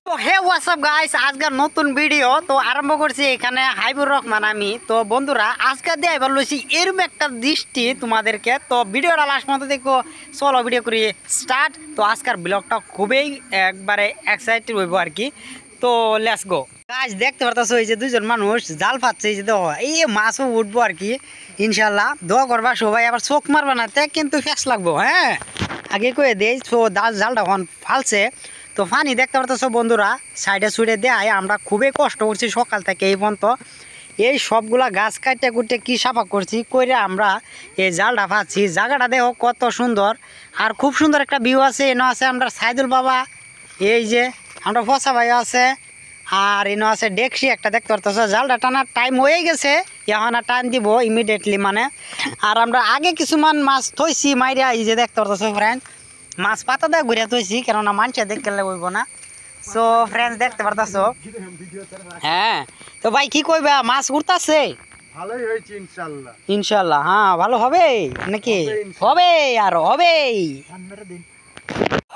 তো হে WhatsApp guys, আজকের নতুন ভিডিও তো আরম্ভ করছি। এখানে হাইবুর রহমান আমি। তো বন্ধুরা আজকে দিয়ে এবার লইছি এরকম একটা দৃষ্টি তোমাদেরকে। তো ভিডিওটা লাস্ট মতো দেখো, চলো ভিডিও করি স্টার্ট। তো আজকের ব্লগটা খুবই একবারে এক্সাইটেড হইব আর কি। তো লেটস গো গাইস। দেখতে পারতেছো এই যে দুইজন মানুষ জাল পাচ্ছে, এই যে দেখো এই মাছও উঠবো আর কি ইনশাল্লাহ। দোয়া করবা সবাই, আবার চোখ মারবা না তে কিন্তু ফ্যাস লাগবো। হ্যাঁ আগে কয়ে দেই। তো জালটা এখন ফালছে, তো পানি দেখতে পারতেছো বন্ধুরা সাইডে সুইডে দেয়। আমরা খুবই কষ্ট করছি সকাল থেকে এই পর্যন্ত। এই সবগুলা গাছ কাটতে কুটে কি সাফা করছি করে আমরা এই জালটা পাচ্ছি। জায়গাটা দেখো কত সুন্দর, আর খুব সুন্দর একটা ভিউ আছে। এনে আছে আমরা সাইদুল বাবা, এই যে আমরা ফসা ভাই আছে, আর এনে আছে ডেকসি একটা। দেখতে পারতেছো জালটা টানার টাইম হয়ে গেছে, এখন আর টান দিব ইমিডিয়েটলি মানে। আর আমরা আগে কিছুমান মাছ থইছি মাইরা, এই যে দেখতে পারতেছো ফ্রেন্ড মাছ পাতা দেওয়া ঘুরে থইছি, কেননা মানুষে দেখতে বইব না। সো ফ্রেন্ডস দেখতে পারতাছো। হ্যাঁ তো ভাই কি কইবা, মাছ উঠতাছে? ভালোই হয়েছে ইনশাআল্লাহ। ইনশাআল্লাহ হ্যাঁ ভালো হবে নাকি? হবে আর হবেই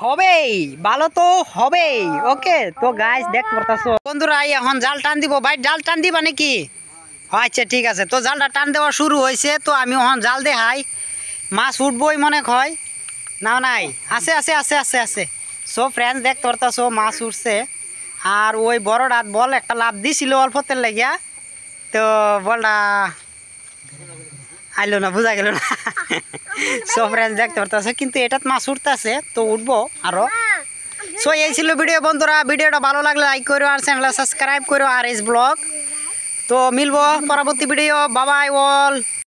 হবেই, ভালো তো হবেই। ওকে তো গাইস দেখতে পারতাছো বন্ধুরা, এখন জাল টান দিব। ভাই জাল টান দিবা নাকি? আচ্ছা ঠিক আছে। তো জালটা টান দেওয়া শুরু হয়েছে, তো আমি এখন জাল দেখাই। মাছ উঠবই মনে হয় না, নাই আছে আছে আছে আছে আছে। সো ফ্রেন্ডস দেখতে পারতাছো মাছ উঠছে। আর ওই বড়টা বল একটা লাভ দিছিল অল্পতের লাগিয়া, তো বলটা আইলো না, বোঝা গেল না। সো ফ্রেন্ডস দেখতে পারতাছো কিন্তু এটাত মাছ উঠতেছে, তো উঠবো আরো। সো এই ছিল ভিডিও বন্ধুরা। ভিডিওটা ভালো লাগলে লাইক করো আর চ্যানেলটা সাবস্ক্রাইব করো আর এস ব্লগ। তো মিলবো পরবর্তী ভিডিও। বাবাই অল।